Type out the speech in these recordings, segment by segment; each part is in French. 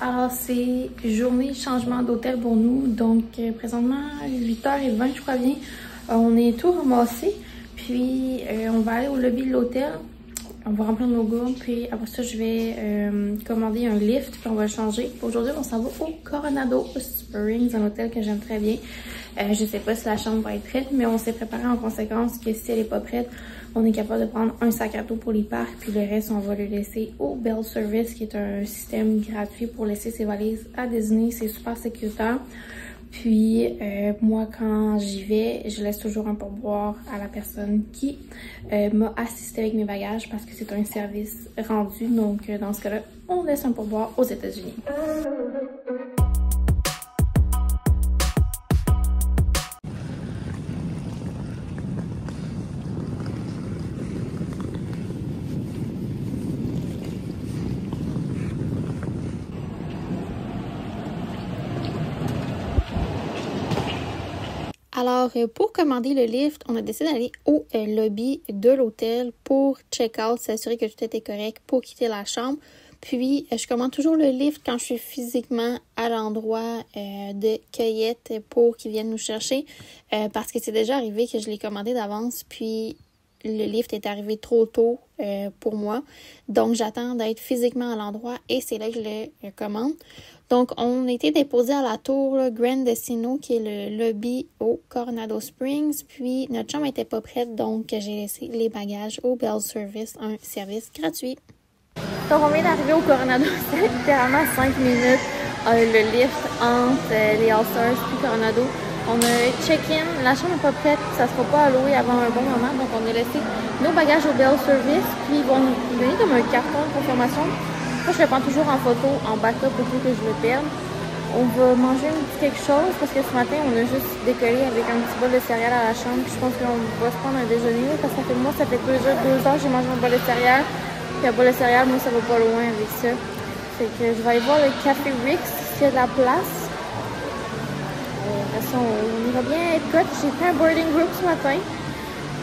Alors, c'est journée changement d'hôtel pour nous. Donc, présentement, 8h20, je crois bien. On est tout ramassé. Puis, on va aller au lobby de l'hôtel. On va remplir nos gourdes. Puis, après ça, je vais commander un lift. Puis, on va le changer. Aujourd'hui, on s'en va au Coronado Springs, un hôtel que j'aime très bien. Je sais pas si la chambre va être prête, mais on s'est préparé en conséquence que si elle est pas prête, on est capable de prendre un sac à dos pour les parcs, puis le reste, on va le laisser au Bell Service, qui est un système gratuit pour laisser ses valises à Disney. C'est super sécuritaire. Puis, moi, quand j'y vais, je laisse toujours un pourboire à la personne qui m'a assisté avec mes bagages parce que c'est un service rendu. Donc, dans ce cas-là, on laisse un pourboire aux États-Unis. Alors, pour commander le lift, on a décidé d'aller au lobby de l'hôtel pour check-out, s'assurer que tout était correct pour quitter la chambre. Puis, je commande toujours le lift quand je suis physiquement à l'endroit de cueillette pour qu'ils viennent nous chercher parce que c'est déjà arrivé que je l'ai commandé d'avance, puis le lift est arrivé trop tôt pour moi. Donc, j'attends d'être physiquement à l'endroit et c'est là que je le commande. Donc, on a été déposé à la tour Grand Destino, qui est le lobby au Coronado Springs. Puis, notre chambre n'était pas prête, donc j'ai laissé les bagages au Bell Service, un service gratuit. Donc, on vient d'arriver au Coronado. C'est littéralement 5 minutes le lift entre les All-Stars puis Coronado. On a check-in, la chambre n'est pas prête, ça ne sera pas alloué avant un bon moment. Donc, on a laissé nos bagages au Bell Service. Puis, ils vont nous donner comme un carton de confirmation. Moi, je le prends toujours en photo, en backup pour que je le perde. On va manger quelque chose parce que ce matin, on a juste décollé avec un petit bol de céréales à la chambre. Puis je pense qu'on va se prendre un déjeuner parce que ça fait 2 heures que j'ai mangé un bol de céréales. Puis un bol de céréales, moi, ça va pas loin avec ça. Fait que je vais aller voir le Café Rick's s'il y a de la place. Après ça, on ira bien être cote. J'ai fait un boarding group ce matin.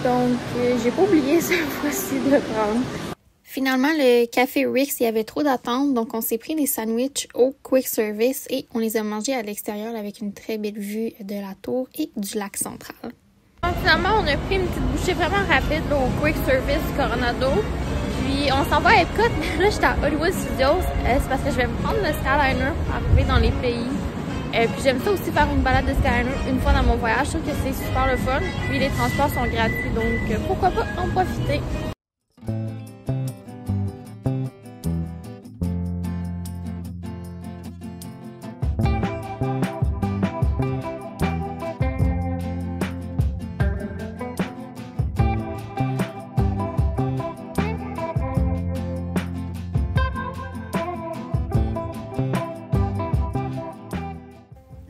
Donc, j'ai pas oublié cette fois-ci de le prendre. Finalement, le Café Rick's, il y avait trop d'attentes, donc on s'est pris des sandwichs au quick service et on les a mangés à l'extérieur avec une très belle vue de la tour et du lac central. Donc finalement, on a pris une petite bouchée vraiment rapide là, au quick service Coronado. Puis on s'en va à Epcot, mais là j'étais à Hollywood Studios. C'est parce que je vais me prendre le Skyliner pour arriver dans les pays. Puis j'aime ça aussi faire une balade de Skyliner une fois dans mon voyage. Je trouve que c'est super le fun. Puis les transports sont gratuits, donc pourquoi pas en profiter.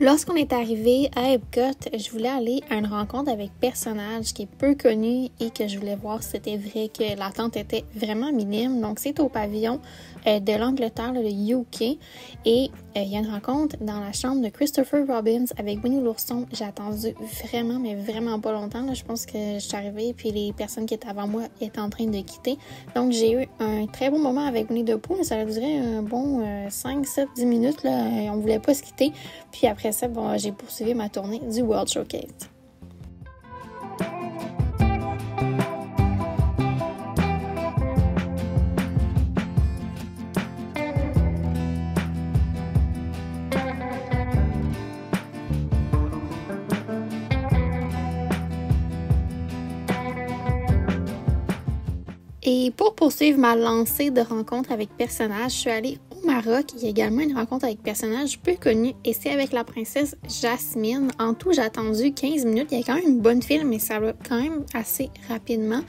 Lorsqu'on est arrivé à Epcot, je voulais aller à une rencontre avec personnage qui est peu connu et que je voulais voir si c'était vrai que l'attente était vraiment minime. Donc, c'est au pavillon de l'Angleterre, le UK. Et il y a une rencontre dans la chambre de Christopher Robin avec Winnie l'ourson. J'ai attendu vraiment, mais vraiment pas longtemps. Là. Je pense que je suis arrivée et puis les personnes qui étaient avant moi étaient en train de quitter. Donc, j'ai eu un très bon moment avec Winnie the Pooh. Ça a duré un bon 5, 7, 10 minutes. Là. On voulait pas se quitter. Puis après ça, bon, j'ai poursuivi ma tournée du World Showcase. Et pour poursuivre ma lancée de rencontres avec personnages, je suis allée au Maroc. Il y a également une rencontre avec personnages peu connus et c'est avec la princesse Jasmine. En tout, j'ai attendu 15 minutes. Il y a quand même une bonne file, mais ça va quand même assez rapidement.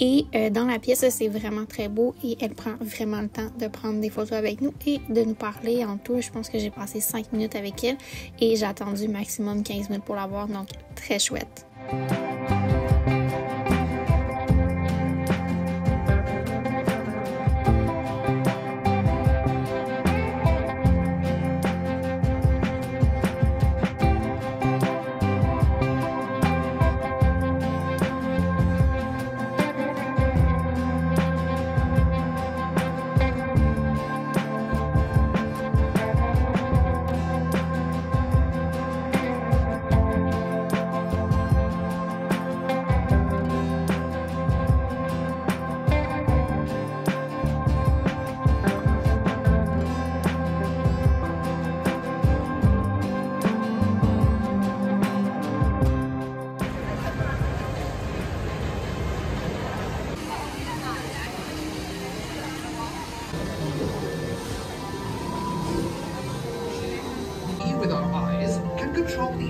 Et dans la pièce, c'est vraiment très beau et elle prend vraiment le temps de prendre des photos avec nous et de nous parler. En tout, je pense que j'ai passé 5 minutes avec elle et j'ai attendu maximum 15 minutes pour la voir, donc très chouette.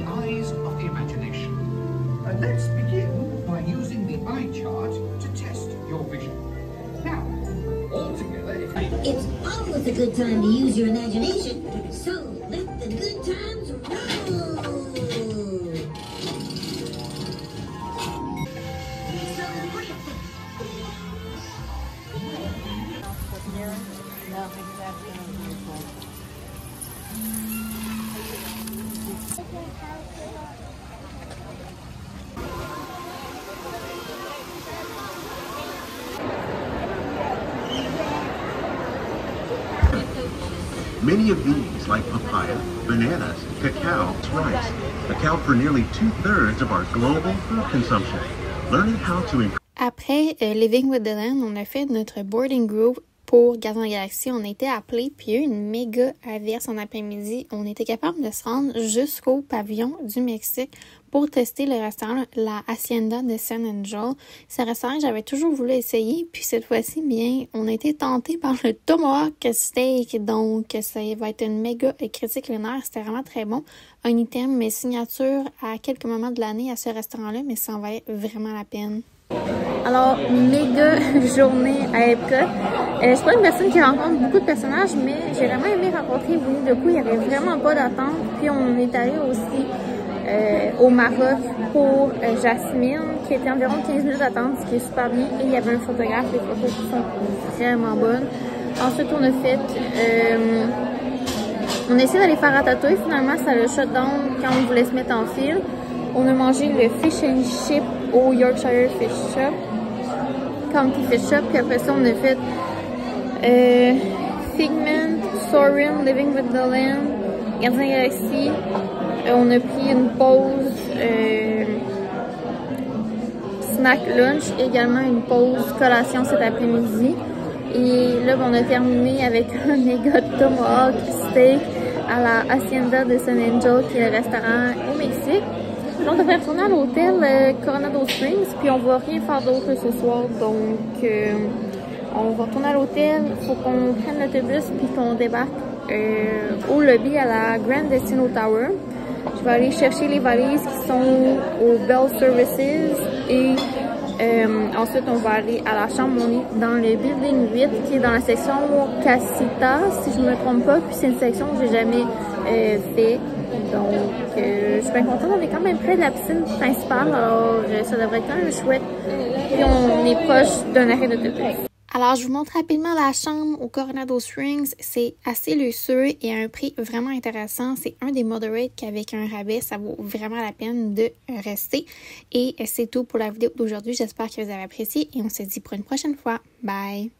the eyes of the imagination. Let's begin by using the eye chart to test your vision. Now, all together, it's always a good time to use your imagination, so let the good times roll! Many of these, like papaya, bananas, cacao, rice, account for nearly 2/3 of our global food consumption. Learning how to Après Living with the Land, on a fait notre boarding group pour Gardiens de la Galaxie. On a été appelés, puis il y a eu une méga averse en après-midi. On était capable de se rendre jusqu'au pavillon du Mexique pour tester le restaurant, la Hacienda de San Angel. C'est un restaurant que j'avais toujours voulu essayer, puis cette fois-ci, bien, on a été tentés par le Tomahawk Steak, donc ça va être une méga critique culinaire. C'était vraiment très bon. Un item, mes signatures à quelques moments de l'année à ce restaurant-là, mais ça en valait vraiment la peine. Alors, méga journée à Epcot. Je suis pas une personne qui rencontre beaucoup de personnages, mais j'ai vraiment aimé rencontrer Winnie the Pooh. Il y avait vraiment pas d'attente. Puis on est allé aussi au Maroc pour Jasmine, qui était environ 15 minutes d'attente, ce qui est super bien. Et il y avait un photographe, les photos qui sont vraiment bonnes. Ensuite, on a fait... on a essayé d'aller faire Ratatouille. Finalement, ça le shutdown quand on voulait se mettre en file. On a mangé le fish and chip au Yorkshire Fish Shop, County Fish Shop, puis après ça on a fait Figment, Soarin', Living with the Land, Gardiens de la Galaxie. On a pris une pause snack lunch, également une pause collation cet après-midi. Et là on a terminé avec un méga tomahawk steak à la Hacienda de San Angel, qui est le restaurant au Mexique. On devrait retourner à l'hôtel Coronado Springs, puis on va rien faire d'autre ce soir, donc on va retourner à l'hôtel, il faut qu'on prenne l'autobus puis qu'on débarque au lobby à la Grand Destino Tower. Je vais aller chercher les valises qui sont au Bell Services et ensuite on va aller à la chambre. On est dans le Building 8 qui est dans la section Casita, si je me trompe pas, puis c'est une section que j'ai jamais fait. Donc, je suis bien contente. On est quand même près de la piscine principale, alors ça devrait être quand même chouette. Puis on est proche d'un arrêt d'autobus. Alors, je vous montre rapidement la chambre au Coronado Springs. C'est assez luxueux et à un prix vraiment intéressant. C'est un des moderates qu'avec un rabais, ça vaut vraiment la peine de rester. Et c'est tout pour la vidéo d'aujourd'hui. J'espère que vous avez apprécié et on se dit pour une prochaine fois. Bye!